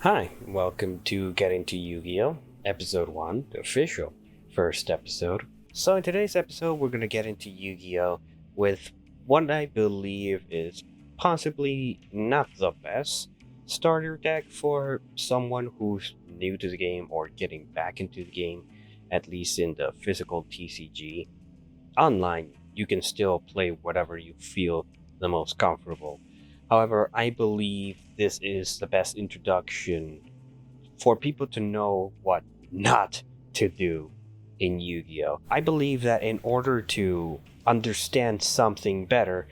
Hi, welcome to Get Into Yu-Gi-Oh! Episode 1, the official first episode. So in today's episode, we're going to get into Yu-Gi-Oh! With what I believe is possibly not the best starter deck for someone who's new to the game or getting back into the game, at least in the physical TCG. Online, you can still play whatever you feel the most comfortable. However, I believe this is the best introduction for people to know what not to do in Yu-Gi-Oh! I believe that in order to understand something better,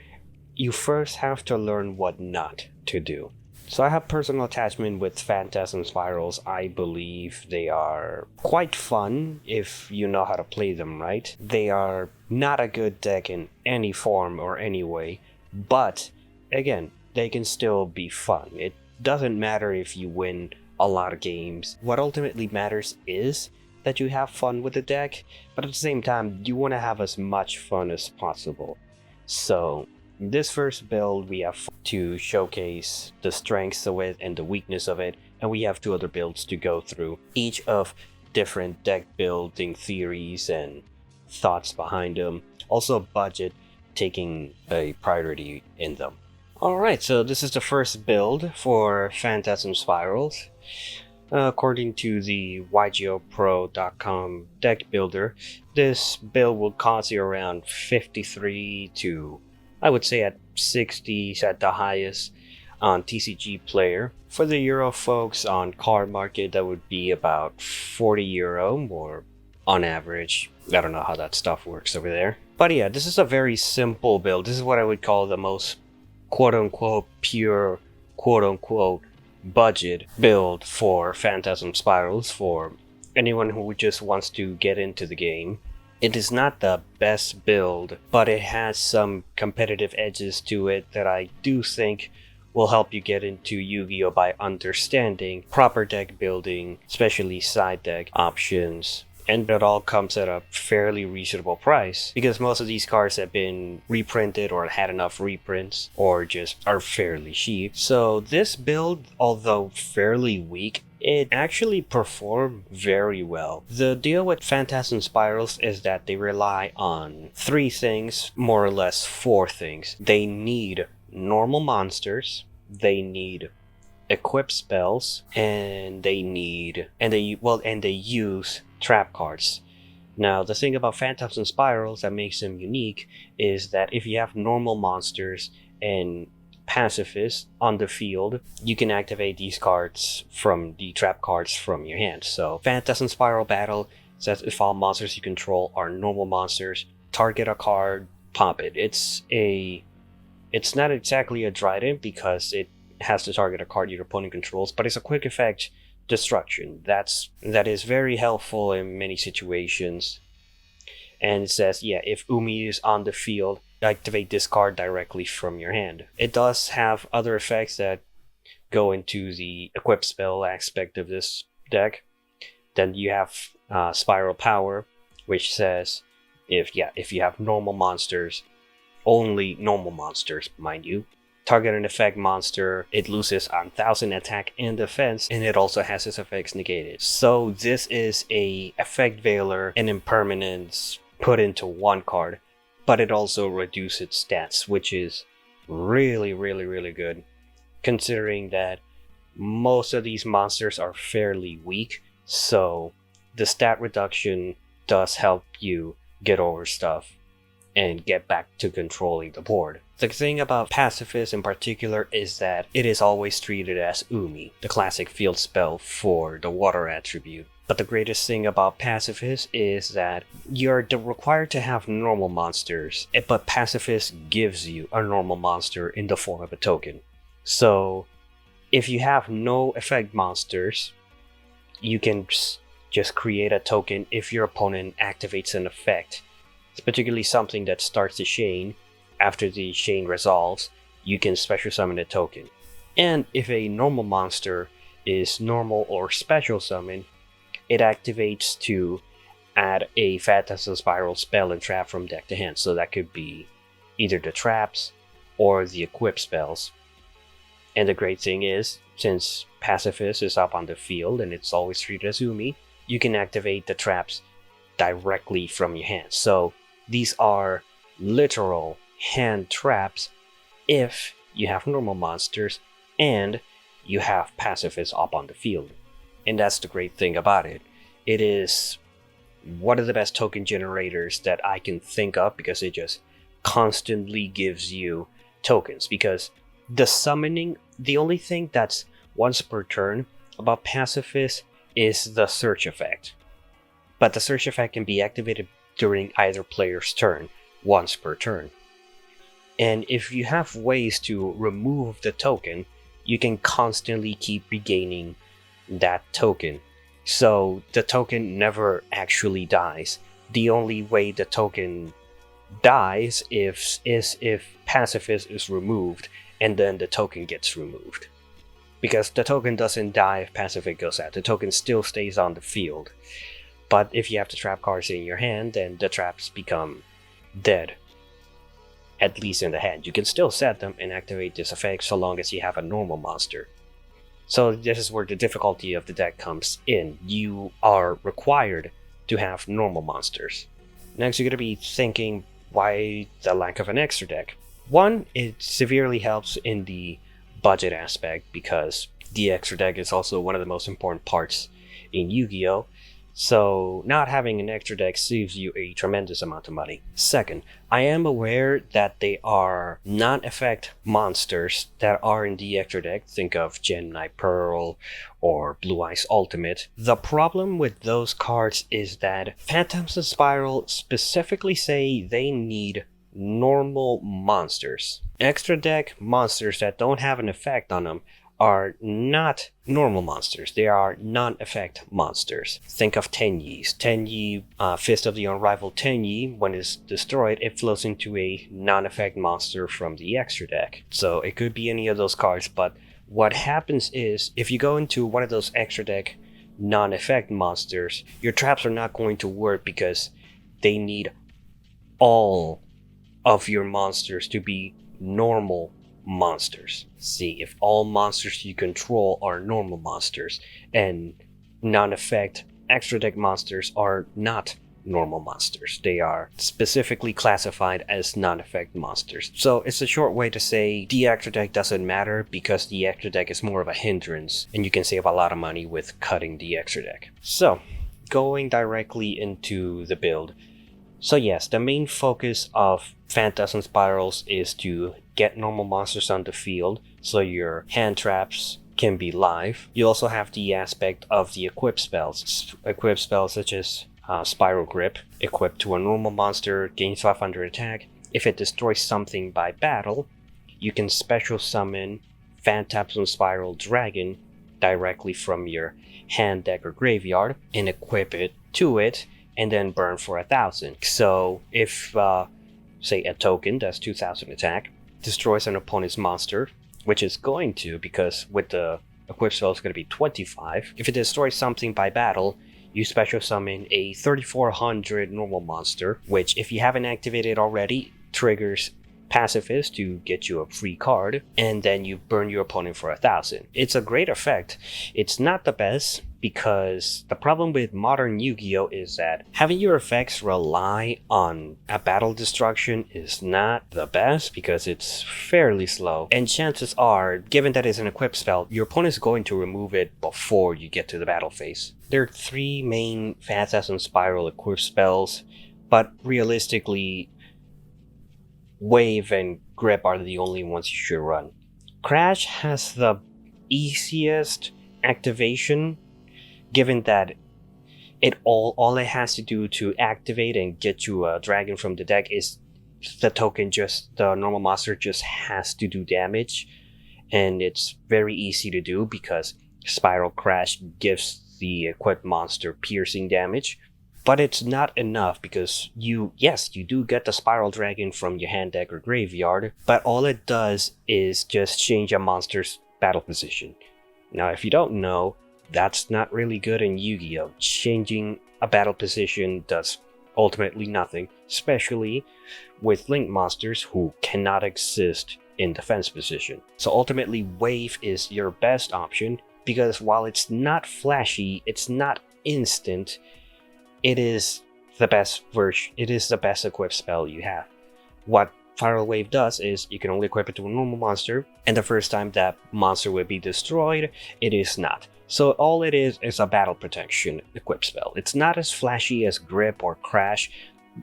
you first have to learn what not to do. So I have personal attachment with Phantasm Spirals. I believe they are quite fun if you know how to play them right. They are not a good deck in any form or any way, but again, they can still be fun. It doesn't matter if you win a lot of games. What ultimately matters is that you have fun with the deck, but at the same time, you want to have as much fun as possible. So in this first build, we have to showcase the strengths of it and the weakness of it, and we have two other builds to go through, each of different deck building theories and thoughts behind them. Also budget taking a priority in them. Alright, so this is the first build for Phantasm Spirals. According to the YGOPro.com deck builder, this build will cost you around 53 to, I would say, at 60s at the highest on TCG Player. For the Euro folks on card market, that would be about 40 Euro, or on average. I don't know how that stuff works over there. But yeah, this is a very simple build. This is what I would call the most quote-unquote pure, quote-unquote budget build for Phantasm Spirals for anyone who just wants to get into the game. It is not the best build, but it has some competitive edges to it that I do think will help you get into Yu-Gi-Oh! By understanding proper deck building, especially side deck options. And it all comes at a fairly reasonable price because most of these cards have been reprinted or had enough reprints or just are fairly cheap. So this build, although fairly weak, it actually performed very well. The deal with Phantasm Spirals is that they rely on three things, more or less four things. They need normal monsters, they need equip spells, and they use trap cards. Now, the thing about Phantasm Spirals that makes them unique is that if you have normal monsters and pacifists on the field, you can activate these cards from the trap cards from your hand. So, Phantasm Spiral Battle says if all monsters you control are normal monsters, target a card, pop it. It's not exactly a Trident because it has to target a card your opponent controls, but it's a quick effect destruction. That is very helpful in many situations. And it says, yeah, if Umi is on the field, activate this card directly from your hand. It does have other effects that go into the equip spell aspect of this deck. Then you have Spiral Power, which says if you have normal monsters, only normal monsters, mind you, target an effect monster, it loses on 1000 attack and defense, and it also has its effects negated. So this is a effect veiler and impermanence put into one card, but it also reduces its stats, which is really, really, really good, considering that most of these monsters are fairly weak, so the stat reduction does help you get over stuff and get back to controlling the board. The thing about Pacifist in particular is that it is always treated as Umi, the classic field spell for the water attribute. But the greatest thing about Pacifist is that you're required to have normal monsters, but Pacifist gives you a normal monster in the form of a token. So if you have no effect monsters, you can just create a token if your opponent activates an effect. It's particularly something that starts the chain. After the chain resolves, you can special summon a token. And if a normal monster is normal or special summon, it activates to add a Phantasm Spiral spell and trap from deck to hand. So that could be either the traps or the equip spells. And the great thing is, since Pacifist is up on the field and it's always treated as Umi, you can activate the traps directly from your hand. So these are literal hand traps if you have normal monsters and you have Pacifist up on the field. And that's the great thing about it. It is one of the best token generators that I can think of because it just constantly gives you tokens. Because the summoning, the only thing that's once per turn about Pacifist is the search effect. But the search effect can be activated during either player's turn, once per turn. And if you have ways to remove the token, you can constantly keep regaining that token. So the token never actually dies. The only way the token dies is if Pacifist is removed and then the token gets removed. Because the token doesn't die if Pacifist goes out. The token still stays on the field. But if you have the trap cards in your hand, then the traps become dead. At least in the hand. You can still set them and activate this effect so long as you have a normal monster. So this is where the difficulty of the deck comes in. You are required to have normal monsters. Next, you're going to be thinking, why the lack of an extra deck? One, it severely helps in the budget aspect because the extra deck is also one of the most important parts in Yu-Gi-Oh! So not having an extra deck saves you a tremendous amount of money. Second, I am aware that they are non-effect monsters that are in the extra deck. Think of Gemini Pearl or Blue Eyes Ultimate. The problem with those cards is that Phantasm Spirals specifically say they need normal monsters. Extra deck monsters that don't have an effect on them are not normal monsters. They are non-effect monsters. Think of Tenyi's. Tenyi, Fist of the Unrivaled Tenyi, when it's destroyed, it flows into a non-effect monster from the extra deck. So it could be any of those cards, but what happens is, if you go into one of those extra deck non-effect monsters, your traps are not going to work because they need all of your monsters to be normal monsters. See, if all monsters you control are normal monsters and non-effect extra deck monsters are not normal monsters, they are specifically classified as non-effect monsters. So it's a short way to say the extra deck doesn't matter because the extra deck is more of a hindrance and you can save a lot of money with cutting the extra deck. So going directly into the build. So yes, the main focus of Phantasm Spirals is to get normal monsters on the field so your hand traps can be live. You also have the aspect of the equip spells. Equip spells such as Spiral Grip, equipped to a normal monster, gains 500 attack. If it destroys something by battle, you can special summon Phantasm Spiral Dragon directly from your hand, deck, or graveyard and equip it to it and then burn for 1,000. So if, say, a token does 2,000 attack, destroys an opponent's monster, which is going to, because with the equip spell it's going to be 25. If it destroys something by battle, you special summon a 3,400 normal monster, which if you haven't activated already, triggers Pacifist to get you a free card, and then you burn your opponent for 1,000. It's a great effect. It's not the best, because the problem with modern Yu-Gi-Oh! Is that having your effects rely on a battle destruction is not the best because it's fairly slow. And chances are, given that it's an equip spell, your opponent is going to remove it before you get to the battle phase. There are 3 main Phantasm Spiral equip spells, but realistically, Wave and Grip are the only ones you should run. Crash has the easiest activation, given that all it has to do to activate and get you a dragon from the deck is the normal monster just has to do damage, and it's very easy to do because Spiral Crash gives the equipped monster piercing damage. But it's not enough because you do get the Spiral Dragon from your hand, deck, or graveyard, but all it does is just change a monster's battle position. Now, if you don't know, that's not really good in Yu-Gi-Oh! Changing a battle position does ultimately nothing, especially with Link monsters who cannot exist in defense position. So ultimately, Wave is your best option because while it's not flashy, it's not instant, it is the best version. It is the best equipped spell you have. What Viral Wave does is you can only equip it to a normal monster, and the first time that monster will be destroyed, it is not. So all it is a battle protection equip spell. It's not as flashy as Grip or Crash.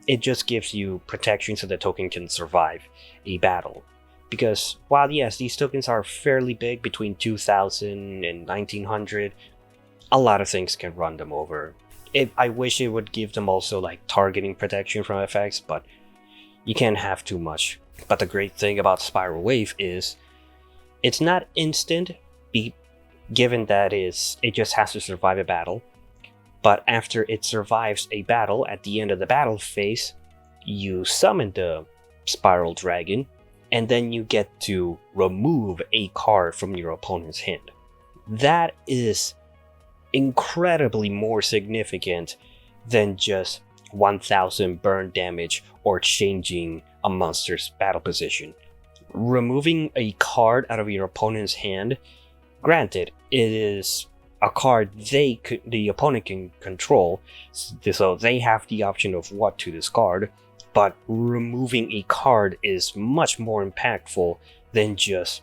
It just gives you protection so the token can survive a battle. Because while yes, these tokens are fairly big, between 2000 and 1900, a lot of things can run them over. I wish it would give them also like targeting protection from effects, but you can't have too much. But the great thing about Spiral Wave is it's not instant, given that it just has to survive a battle. But after it survives a battle, at the end of the battle phase, you summon the Spiral Dragon, and then you get to remove a card from your opponent's hand. That is incredibly more significant than just 1000 burn damage or changing a monster's battle position. Removing a card out of your opponent's hand, granted, it is a card the opponent can control, so they have the option of what to discard, but removing a card is much more impactful than just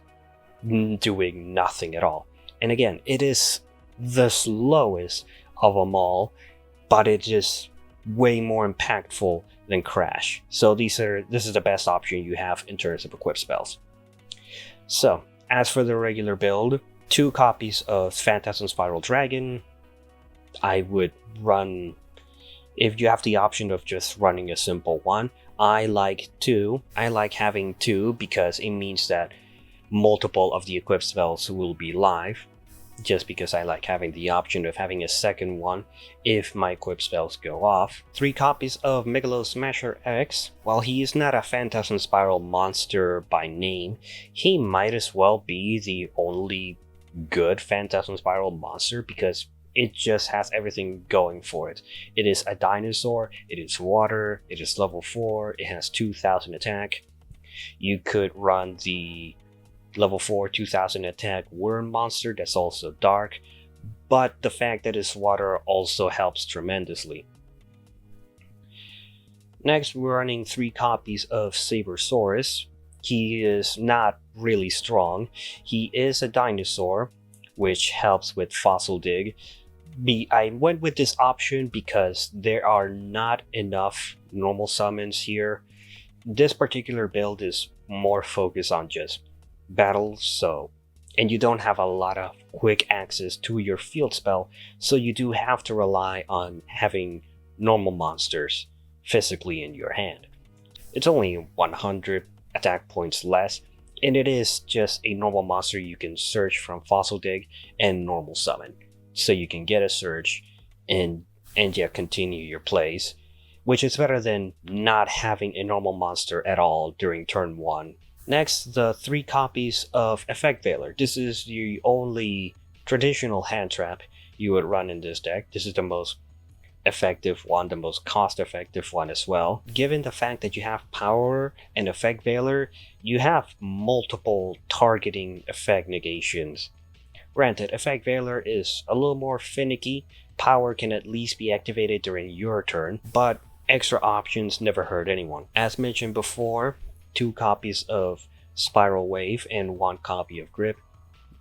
doing nothing at all. And again, it is the slowest of them all, but it is way more impactful than Crash. So this is the best option you have in terms of equip spells. So, as for the regular build, 2 copies of Phantasm Spiral Dragon. I would run, if you have the option of just running a simple one, I like 2. I like having 2 because it means that multiple of the equipped spells will be live. Just because I like having the option of having a second one if my equipped spells go off. 3 copies of Megalo Smasher X. While he is not a Phantasm Spiral monster by name, he might as well be the only good Phantasm Spiral monster because it just has everything going for it. It is a dinosaur, it is water, it is level 4, it has 2000 attack. You could run the level 4 2000 attack worm monster that's also dark, but the fact that it's water also helps tremendously. Next, we're running 3 copies of Sabersaurus. He is not really strong. He is a dinosaur, which helps with Fossil Dig. I went with this option because there are not enough normal summons here. This particular build is more focused on just battles, and you don't have a lot of quick access to your field spell, so you do have to rely on having normal monsters physically in your hand. It's only 100 attack points less, and it is just a normal monster you can search from Fossil Dig and normal summon, so you can get a search and continue your plays, which is better than not having a normal monster at all during turn 1. Next, the 3 copies of Effect Veiler. This is the only traditional hand trap you would run in this deck. This is the most effective one, the most cost-effective one as well. Given the fact that you have Power and Effect Veiler, you have multiple targeting effect negations. Granted, Effect Veiler is a little more finicky. Power can at least be activated during your turn, but extra options never hurt anyone. As mentioned before, 2 copies of Spiral Wave and 1 copy of Grip.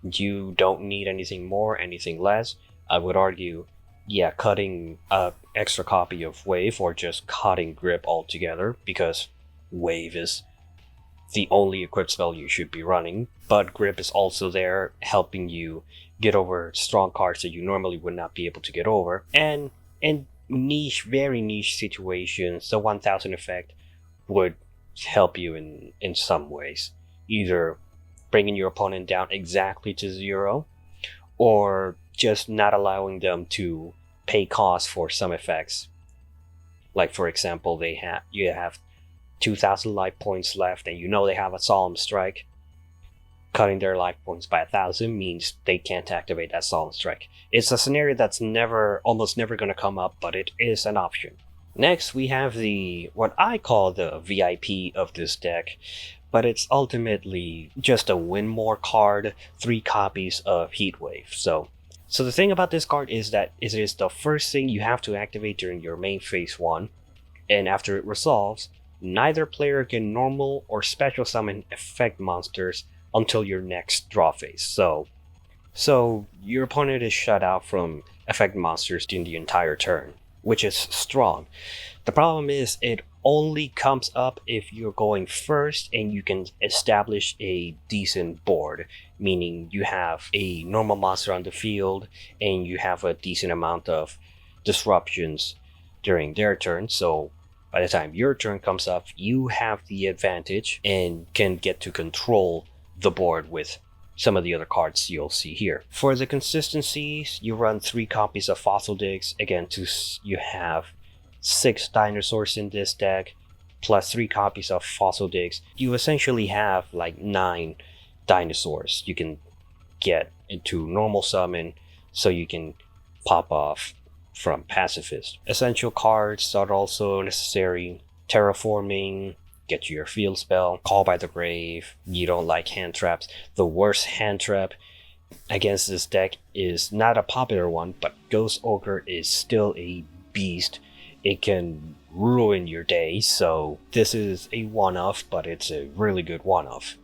You don't need anything more, anything less. I would argue, yeah, cutting an extra copy of Wave or just cutting Grip altogether, because Wave is the only equipped spell you should be running, but Grip is also there helping you get over strong cards that you normally would not be able to get over. And in niche, very niche situations, the 1000 effect would help you in some ways, either bringing your opponent down exactly to 0 or just not allowing them to pay cost for some effects. Like for example, you have 2000 life points left and you know they have a Solemn Strike. Cutting their life points by 1000 means they can't activate that Solemn Strike. It's a scenario that's almost never going to come up, but it is an option. Next, we have what I call the VIP of this deck, but it's ultimately just a win more card, 3 copies of Heatwave. So the thing about this card is that it is the first thing you have to activate during your main phase 1, and after it resolves, neither player can normal or special summon effect monsters until your next draw phase. So your opponent is shut out from effect monsters during the entire turn, which is strong. The problem is it only comes up if you're going first and you can establish a decent board, meaning you have a normal monster on the field and you have a decent amount of disruptions during their turn. So by the time your turn comes up, you have the advantage and can get to control the board with some of the other cards you'll see here. For the consistencies, you run 3 copies of Fossil Digs. Again, you have 6 dinosaurs in this deck, plus 3 copies of Fossil Digs. You essentially have like 9 dinosaurs you can get into normal summon, so you can pop off from Pacifist. Essential cards are also necessary. Terraforming, get you your field spell, Call by the Grave. You don't like hand traps. The worst hand trap against this deck is not a popular one, but Ghost Ogre is still a beast. It can ruin your day, so this is a one-off, but it's a really good one-off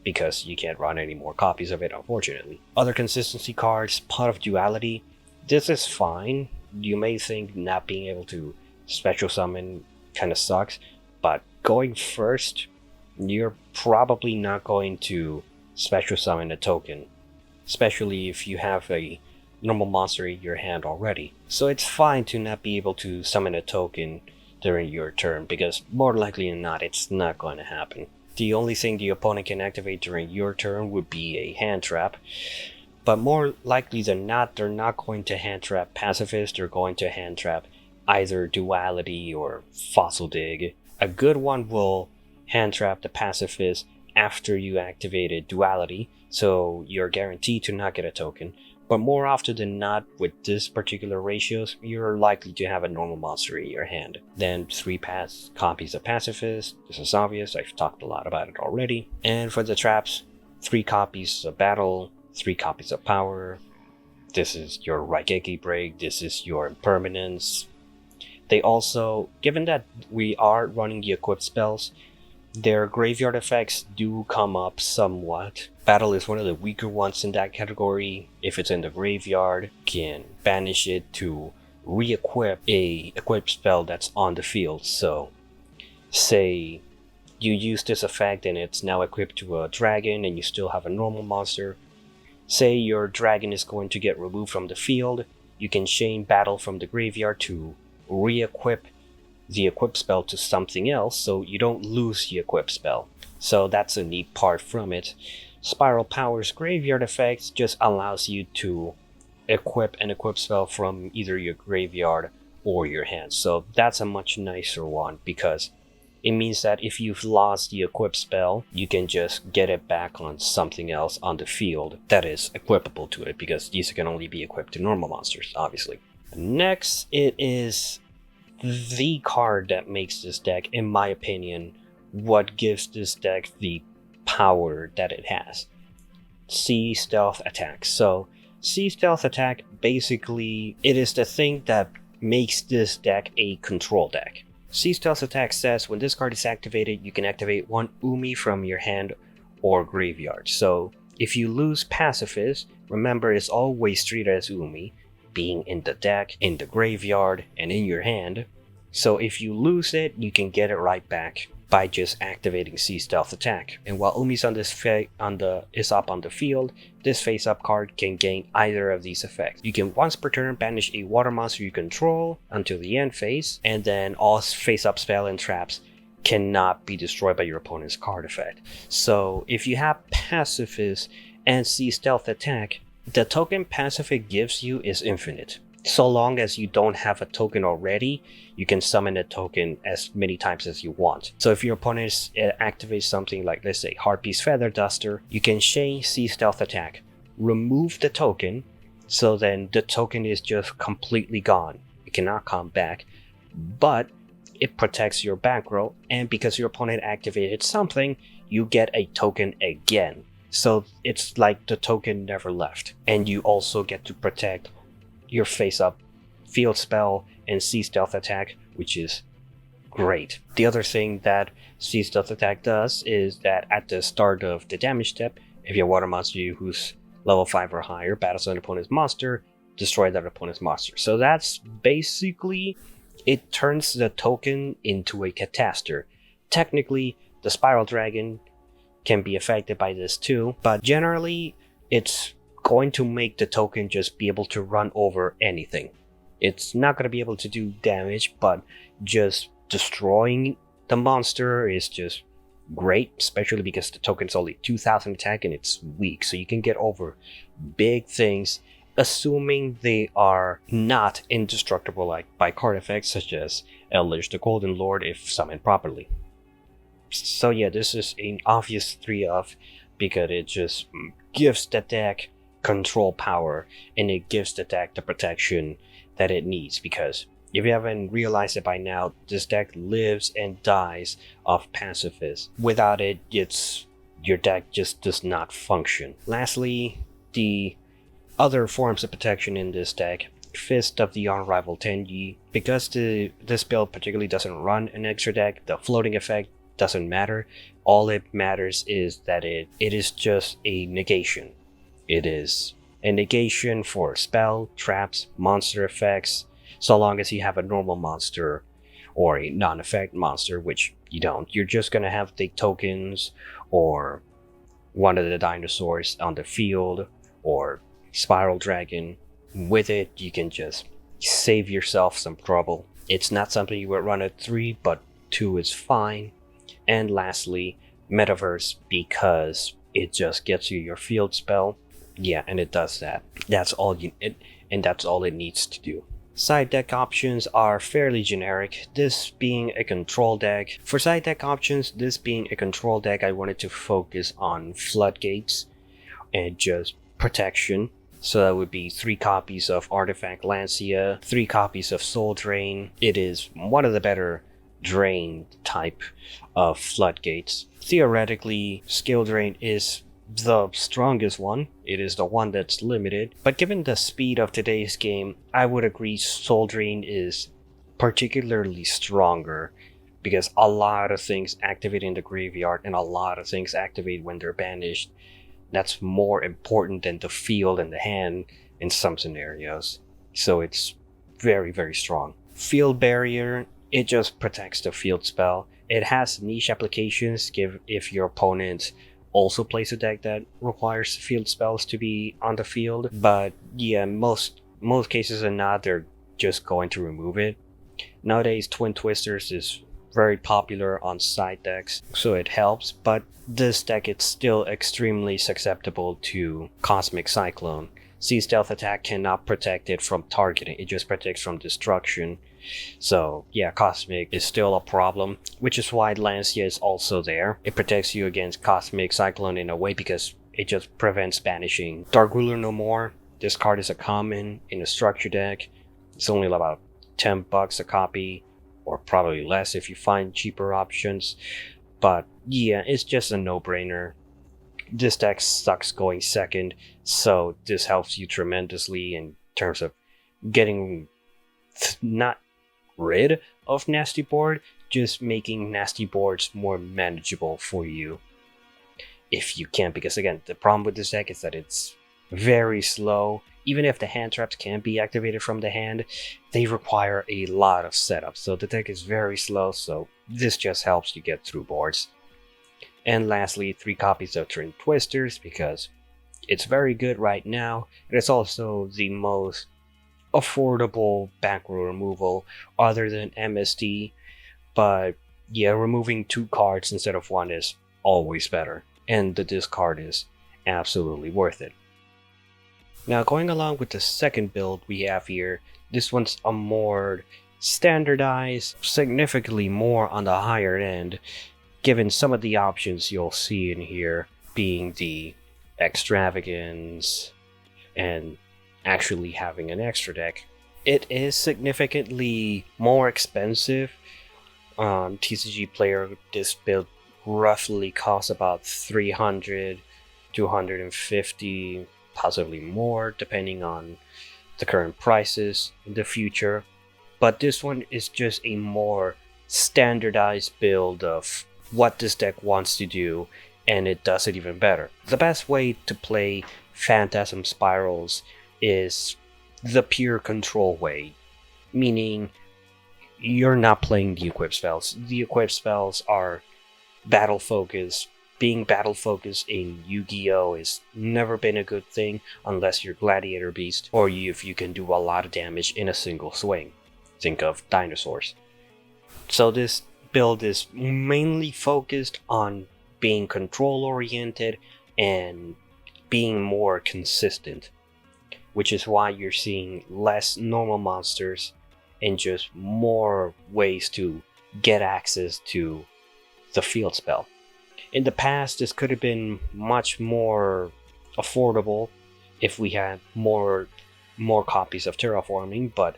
because you can't run any more copies of it, unfortunately. Other consistency cards, Pot of Duality. This is fine. You may think not being able to special summon kind of sucks, but going first, you're probably not going to special summon a token, especially if you have a normal monster in your hand already. So it's fine to not be able to summon a token during your turn, because more likely than not, it's not going to happen. The only thing the opponent can activate during your turn would be a hand trap, but more likely than not, they're not going to hand trap Pacifist. They're going to hand trap either Duality or Fossil Dig. A good one will hand trap the Pacifist after you activated Duality, so you're guaranteed to not get a token. But more often than not, with this particular ratios, you're likely to have a normal monster in your hand. Then 3 copies of Pacifist. This is obvious, I've talked a lot about it already. And for the traps, 3 copies of Battle, 3 copies of Power. This is your Raigeki Break, this is your Impermanence. They also, given that we are running the equipped spells, their graveyard effects do come up somewhat. Battle is one of the weaker ones in that category. If it's in the graveyard, you can banish it to re-equip a equipped spell that's on the field. So, say you use this effect and it's now equipped to a dragon and you still have a normal monster. Say your dragon is going to get removed from the field, you can chain Battle from the graveyard to re-equip the equip spell to something else, so you don't lose the equip spell. So that's a neat part from it. Spiral Power's graveyard effect just allows you to equip an equip spell from either your graveyard or your hand. So that's a much nicer one, because it means that if you've lost the equip spell, you can just get it back on something else on the field that is equipable to it, because these can only be equipped to normal monsters, obviously. Next, it is the card that makes this deck, in my opinion, what gives this deck the power that it has. Sea Stealth Attack. So, Sea Stealth Attack, basically, it is the thing that makes this deck a control deck. Sea Stealth Attack says when this card is activated, you can activate 1 Umi from your hand or graveyard. So, if you lose Pacifist, remember it's always treated as Umi, being in the deck, in the graveyard, and in your hand. So if you lose it, you can get it right back by just activating Sea Stealth Attack. And while Umi's on this is up on the field, this face-up card can gain either of these effects. You can once per turn banish a water monster you control until the end phase, and then all face-up spell and traps cannot be destroyed by your opponent's card effect. So if you have Pacifist and Sea Stealth Attack, the token Pacifist gives you is infinite. So long as you don't have a token already, you can summon a token as many times as you want. So if your opponent activates something like, let's say, Harpy's Feather Duster, you can chain Sea Stealth Attack, remove the token, so then the token is just completely gone. It cannot come back, but it protects your back row, and because your opponent activated something, you get a token again. So it's like the token never left. And you also get to protect your face-up field spell and sea stealth attack, which is great. The other thing that sea stealth attack does is that at the start of the damage step, if you have water monster who's level 5 or higher, battles an opponent's monster, destroy that opponent's monster. So that's basically, it turns the token into a cataster. Technically, the Spiral Dragon can be affected by this too, but generally, it's going to make the token just be able to run over anything. It's not going to be able to do damage, but just destroying the monster is just great, especially because the token's only 2000 attack and it's weak, so you can get over big things, assuming they are not indestructible like by card effects such as Eldritch the Golden Lord if summoned properly. So yeah, this is an obvious 3-of because it just gives the deck control power and it gives the deck the protection that it needs, because if you haven't realized it by now, this deck lives and dies off pacifist. Without it, your deck just does not function. Lastly, the other forms of protection in this deck, Fist of the Unrivaled Tenyi. Because this build particularly doesn't run an extra deck, the floating effect doesn't matter. All it matters is that it is just a negation. It is a negation for spell, traps, monster effects, so long as you have a normal monster or a non-effect monster, which you don't. You're just gonna have the tokens or one of the dinosaurs on the field or Spiral Dragon. With it, you can just save yourself some trouble. It's not something you would run at 3, but 2 is fine. And lastly, Metaverse, because it just gets you your field spell. Yeah, and it does that. That's all that's all it needs to do. Side deck options are fairly generic, this being a control deck. For side deck options, this being a control deck, I wanted to focus on floodgates and just protection. So that would be 3 copies of Artifact Lancia, 3 copies of Soul Drain. It is one of the better drain type of floodgates. Theoretically, Skill Drain is the strongest one. It is the one that's limited, but given the speed of today's game, I would agree Soul Drain is particularly stronger because a lot of things activate in the graveyard and a lot of things activate when they're banished. That's more important than the field and the hand in some scenarios. So it's very, very strong. Field Barrier, it just protects the field spell. It has niche applications if your opponent also plays a deck that requires field spells to be on the field. But yeah, most cases are not, they're just going to remove it. Nowadays, Twin Twisters is very popular on side decks, so it helps, but this deck is still extremely susceptible to Cosmic Cyclone. Sea Stealth attack cannot protect it from targeting, it just protects from destruction. So yeah, Cosmic is still a problem, which is why Lancia is also there. It protects you against Cosmic Cyclone in a way because it just prevents banishing. Dark Ruler No More, this card is a common in a structure deck. It's only about $10 a copy, or probably less if you find cheaper options. But yeah, it's just a no-brainer. This deck sucks going second, so this helps you tremendously in terms of getting not rid of nasty board, just making nasty boards more manageable for you if you can, because again, the problem with this deck is that it's very slow. Even if the hand traps can be activated from the hand, they require a lot of setup, so the deck is very slow, so this just helps you get through boards. And lastly, 3 copies of Twin Twisters, because it's very good right now, and it's also the most affordable back row removal other than MSD. But yeah, removing 2 cards instead of 1 is always better, and the discard is absolutely worth it. Now, going along with the second build we have here, this one's a more standardized, significantly more on the higher end, given some of the options you'll see in here being the extravagance and actually having an extra deck. It is significantly more expensive. TCG player this build roughly cost about 300, 250, possibly more, depending on the current prices in the future. But this one is just a more standardized build of what this deck wants to do, and it does it even better. The best way to play Phantasm Spirals is the pure control way, meaning you're not playing the equip spells. The equip spells are battle focused. Being battle focused in Yu-Gi-Oh! Has never been a good thing unless you're Gladiator Beast, or if you can do a lot of damage in a single swing. Think of dinosaurs. So this build is mainly focused on being control oriented and being more consistent, which is why you're seeing less normal monsters and just more ways to get access to the field spell. In the past, this could have been much more affordable if we had more copies of Terraforming, but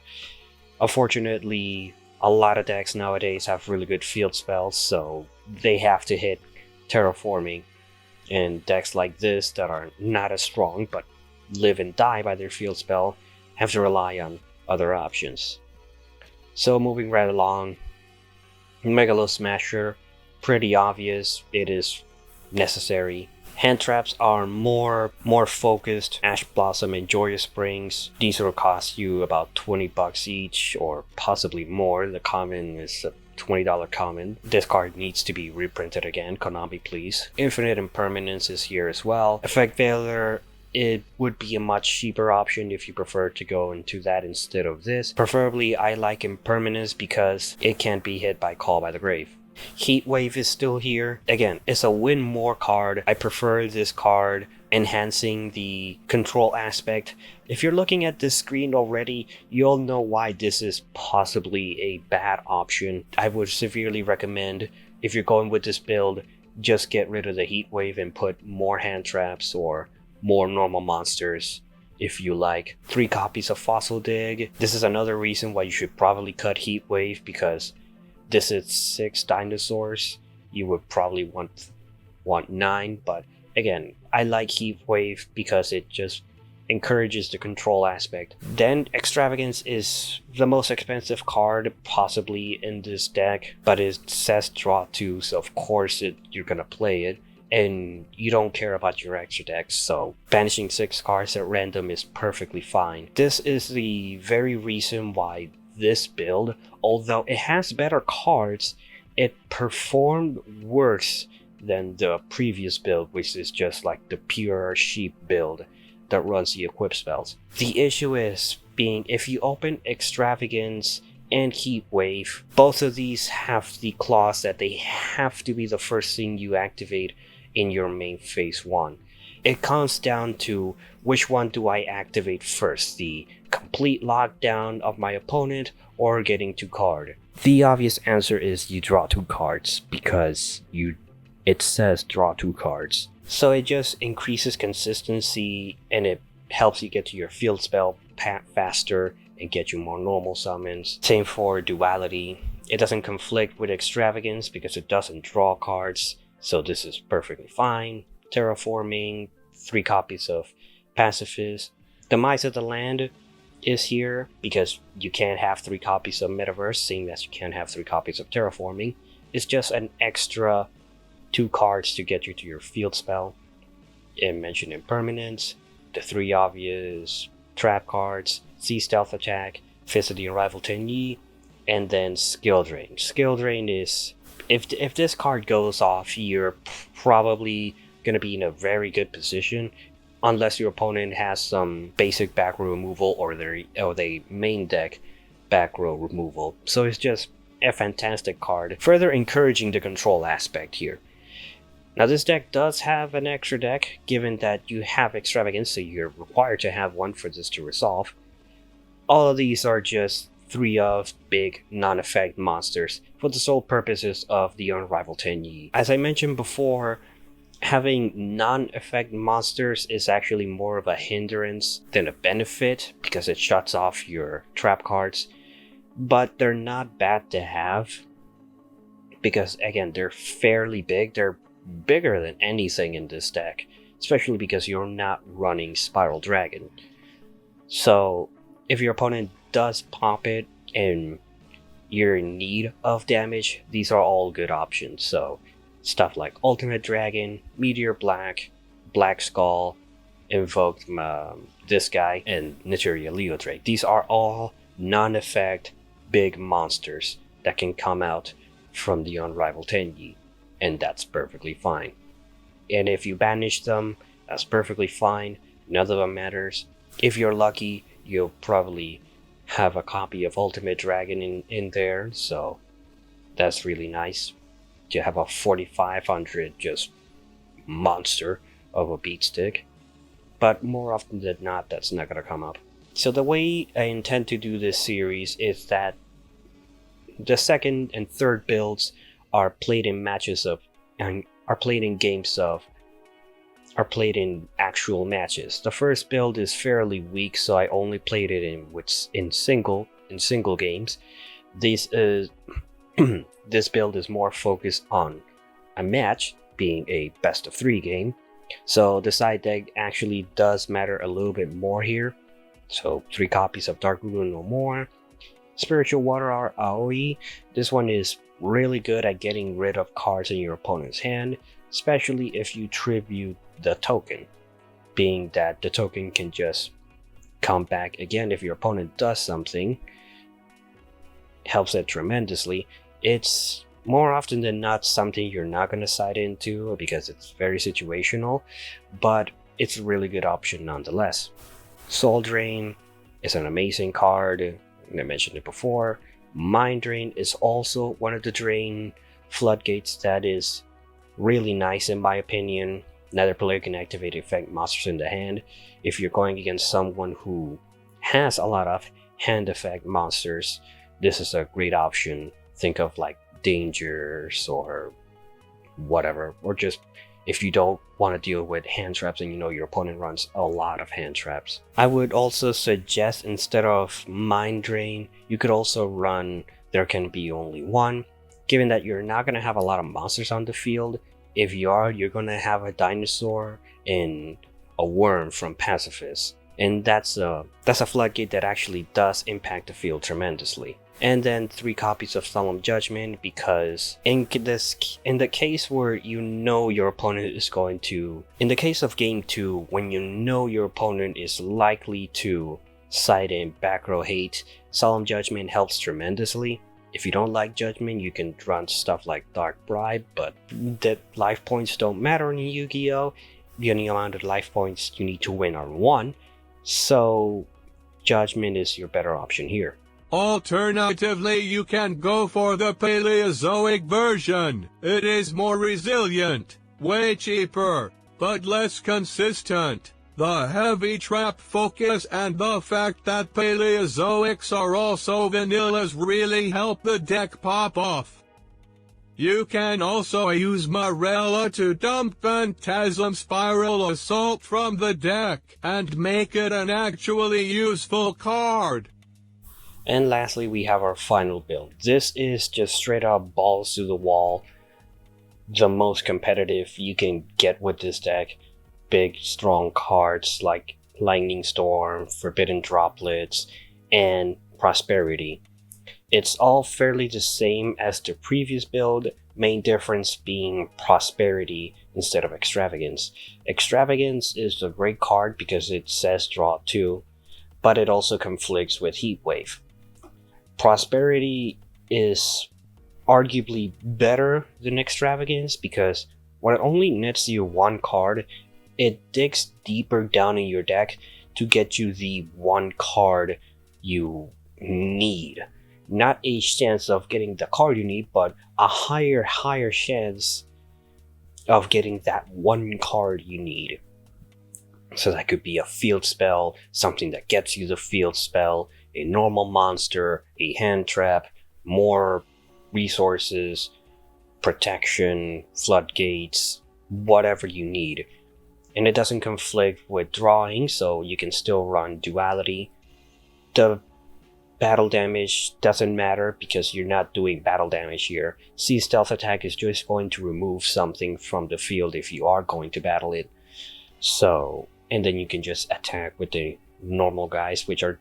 unfortunately, a lot of decks nowadays have really good field spells, so they have to hit Terraforming. And decks like this that are not as strong but live and die by their field spell have to rely on other options. So moving right along, Megalo Smasher, pretty obvious, it is necessary. Hand traps are more focused. Ash Blossom and Joyous Springs. These will cost you about $20 each, or possibly more. The common is a $20 common. This card needs to be reprinted again. Konami, please. Infinite Impermanence is here as well. Effect Veiler, it would be a much cheaper option if you prefer to go into that instead of this. Preferably, I like Impermanence because it can't be hit by Call by the Grave. Heatwave is still here. Again, it's a win more card. I prefer this card, enhancing the control aspect. If you're looking at this screen already, you'll know why this is possibly a bad option. I would severely recommend, if you're going with this build, just get rid of the Heatwave and put more hand traps or more normal monsters if you like. 3 copies of Fossil Dig. This is another reason why you should probably cut Heatwave, because this is 6 dinosaurs. You would probably want 9, but again, I like Heatwave because it just encourages the control aspect. Then Extravagance is the most expensive card possibly in this deck, but it says draw 2, so of course you're gonna play it, and you don't care about your extra decks, so banishing 6 cards at random is perfectly fine. This is the very reason why this build, although it has better cards, it performed worse than the previous build, which is just like the pure sheep build that runs the equip spells. The issue is being, if you open Extravagance and Heatwave, both of these have the clause that they have to be the first thing you activate in your main phase 1. It comes down to which one do I activate first, the complete lockdown of my opponent or getting 2 cards. The obvious answer is you draw 2 cards because it says draw 2 cards. So it just increases consistency and it helps you get to your field spell faster and get you more normal summons. Same for Duality. It doesn't conflict with Extravagance because it doesn't draw cards, so this is perfectly fine. Terraforming, 3 copies of Pacifist. Demise of the Land is here because you can't have 3 copies of Metaverse, seeing as you can't have 3 copies of Terraforming. It's just an extra 2 cards to get you to your field spell. It mentioned Impermanence, the 3 obvious trap cards, Sea Stealth Attack, Fist of the Arrival Tenyi, and then Skill Drain. Skill Drain is, if this card goes off, you're probably going to be in a very good position, unless your opponent has some basic back row removal or they main deck back row removal. So it's just a fantastic card, further encouraging the control aspect here. Now this deck does have an extra deck, given that you have Extravagance, so you're required to have one for this to resolve. All of these are just 3 of big non-effect monsters for the sole purposes of the Unrivaled Tenyi. As I mentioned before, having non-effect monsters is actually more of a hindrance than a benefit because it shuts off your trap cards, but they're not bad to have. because again, they're fairly big. They're bigger than anything in this deck, especially because you're not running Spiral Dragon. So if your opponent does pop it and you're in need of damage, these are all good options. So stuff like Ultimate Dragon, Meteor Black, Black Skull, Invoke this guy, and Naturia Leodrake. These are all non-effect big monsters that can come out from the Unrivaled Tenyi, and that's perfectly fine. And if you banish them, that's perfectly fine. None of them matters. If you're lucky, you'll probably have a copy of Ultimate Dragon in there, so that's really nice. You have a 4500 just monster of a beatstick, but more often than not, that's not gonna come up. So the way I intend to do this series is that the second and third builds are played in matches of, and are played in actual matches. The first build is fairly weak, so I only played it in single games. This build is more focused on a match, being a best of 3 game. So the side deck actually does matter a little bit more here. So 3 copies of Dark Ruin or more. Spiritual Water Aoi. This one is really good at getting rid of cards in your opponent's hand, especially if you tribute the token, being that the token can just come back again if your opponent does something. Helps it tremendously. It's more often than not something you're not going to side into because it's very situational, but it's a really good option nonetheless. Soul Drain is an amazing card. I mentioned it before. Mind Drain is also one of the drain floodgates that is really nice in my opinion. Neither player can activate effect monsters in the hand. If you're going against someone who has a lot of hand effect monsters, this is a great option. Think of like Dangers or whatever, or just if you don't want to deal with hand traps and you know your opponent runs a lot of hand traps. I would also suggest instead of Mind Drain, you could also run There Can Be Only One, given that you're not going to have a lot of monsters on the field. If you are, you're going to have a dinosaur and a worm from Pacifist, and that's a floodgate that actually does impact the field tremendously. And then 3 copies of Solemn Judgment, because in the case where you know your opponent is going to, in the case of game 2, when you know your opponent is likely to side in back row hate, Solemn Judgment helps tremendously. If you don't like Judgment, you can run stuff like Dark Bribe, but the life points don't matter in Yu-Gi-Oh! The only amount of life points you need to win are 1, so Judgment is your better option here. Alternatively, you can go for the Paleozoic version. It is more resilient, way cheaper, but less consistent. The heavy trap focus and the fact that Paleozoics are also vanillas really help the deck pop off. You can also use Morella to dump Phantasm Spiral Assault from the deck and make it an actually useful card. And lastly, we have our final build. This is just straight up balls to the wall. The most competitive you can get with this deck. Big, strong cards like Lightning Storm, Forbidden Droplets, and Prosperity. It's all fairly the same as the previous build, main difference being Prosperity instead of Extravagance. Extravagance is a great card because it says draw 2, but it also conflicts with Heatwave. Prosperity is arguably better than Extravagance because when it only nets you 1 card, it digs deeper down in your deck to get you the 1 card you need. Not a chance of getting the card you need, but a higher chance of getting that 1 card you need. So that could be a field spell, something that gets you the field spell, a normal monster, a hand trap, more resources, protection, floodgates, whatever you need. And it doesn't conflict with drawing, so you can still run duality. The battle damage doesn't matter because you're not doing battle damage here. C stealth attack is just going to remove something from the field if you are going to battle it. So, and then you can just attack with the normal guys, which are,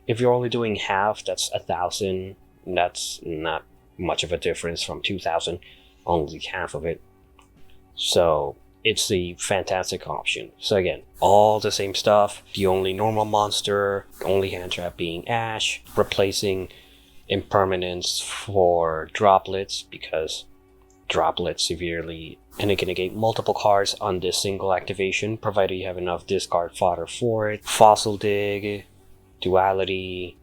if you're only doing half, that's 1,000. That's not much of a difference from 2,000, only half of it. So it's a fantastic option. So again, all the same stuff. The only normal monster, only hand trap being Ash, replacing impermanence for droplets because droplets severely, and it can negate multiple cards on this single activation, provided you have enough discard fodder for it. Fossil Dig, Duality,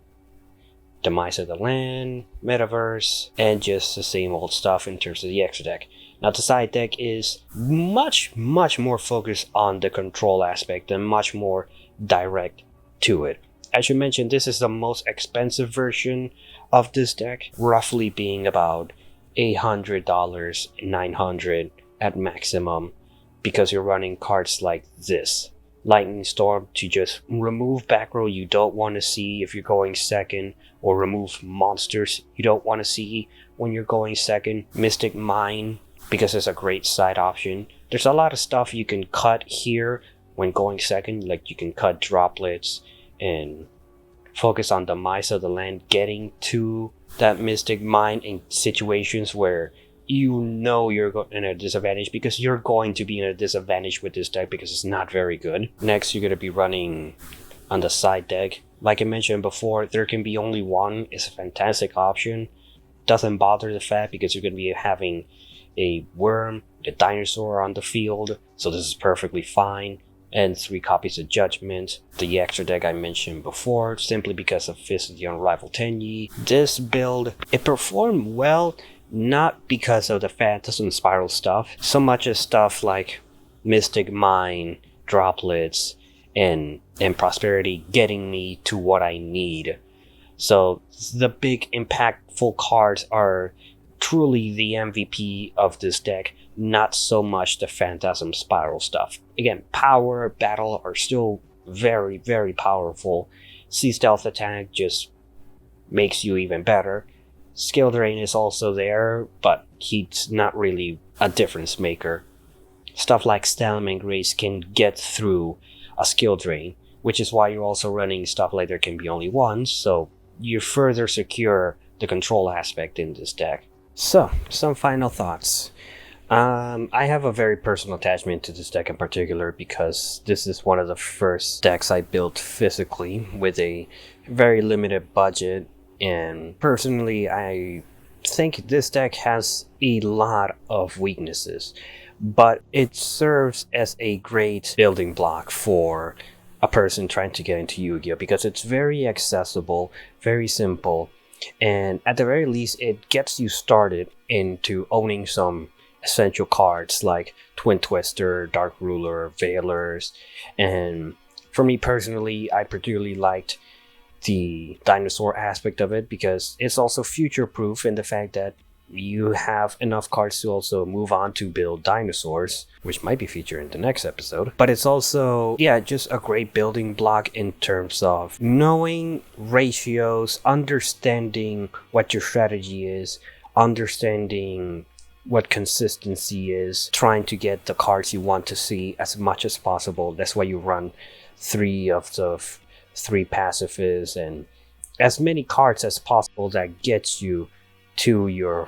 Demise of the Land, Metaverse, and just the same old stuff in terms of the extra deck. Now the side deck is much more focused on the control aspect and much more direct to it. As you mentioned, this is the most expensive version of this deck, roughly being about $800, $900 at maximum, because you're running cards like this. Lightning Storm to just remove back row you don't want to see if you're going second, or remove monsters you don't want to see when you're going second. Mystic Mine, because it's a great side option. There's a lot of stuff you can cut here when going second, like you can cut droplets and focus on the Demise of the Land, getting to that Mystic Mine in situations where you know you're in a disadvantage, because you're going to be in a disadvantage with this deck because it's not very good. Next, you're going to be running on the side deck. Like I mentioned before, there can be only one. It's a fantastic option. Doesn't bother the fact because you're going to be having a worm, the dinosaur on the field, so this is perfectly fine. And 3 copies of Judgment, the extra deck I mentioned before, simply because of Fist of the Unrivaled Tenyi. This build, it performed well, not because of the Phantasm Spiral stuff, so much as stuff like Mystic Mine, Droplets, and Prosperity getting me to what I need. So the big impactful cards are truly the MVP of this deck, not so much the Phantasm Spiral stuff. Again, power, battle are still very powerful. C Stealth Attack just makes you even better. Skill Drain is also there, but he's not really a difference maker. Stuff like Stallion Grace can get through a Skill Drain, which is why you're also running stuff like there can be only one, so you further secure the control aspect in this deck. So, some final thoughts. I have a very personal attachment to this deck in particular because this is one of the first decks I built physically with a very limited budget, and personally I think this deck has a lot of weaknesses, but it serves as a great building block for a person trying to get into Yu-Gi-Oh! Because it's very accessible, very simple, and at the very least it gets you started into owning some essential cards like Twin Twister, Dark Ruler, Veilers, and for me personally, I particularly liked the dinosaur aspect of it because it's also future-proof in the fact that you have enough cards to also move on to build dinosaurs, which might be featured in the next episode. But it's also, just a great building block in terms of knowing ratios, understanding what your strategy is, understanding what consistency is, trying to get the cards you want to see as much as possible. That's why you run 3 of the 3 pacifists and as many cards as possible that gets you to your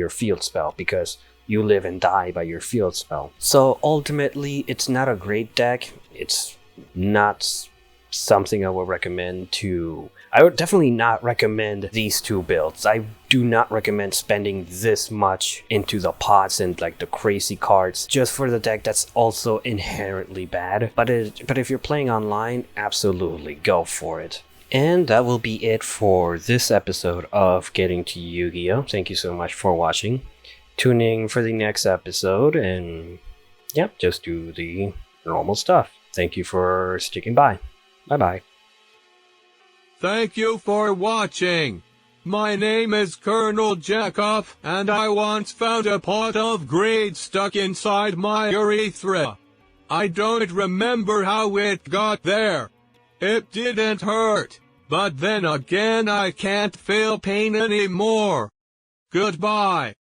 field spell, because you live and die by your field spell. So ultimately, it's not a great deck. It's not something I would recommend to... I would definitely not recommend these 2 builds. I do not recommend spending this much into the pots and like the crazy cards just for the deck that's also inherently bad. But if you're playing online, absolutely go for it. And that will be it for this episode of Getting to Yu-Gi-Oh! Thank you so much for watching. Tune in for the next episode and just do the normal stuff. Thank you for sticking by. Bye-bye. Thank you for watching. My name is Colonel Jackoff, and I once found a pot of greed stuck inside my urethra. I don't remember how it got there. It didn't hurt, But then again I can't feel pain anymore. Goodbye.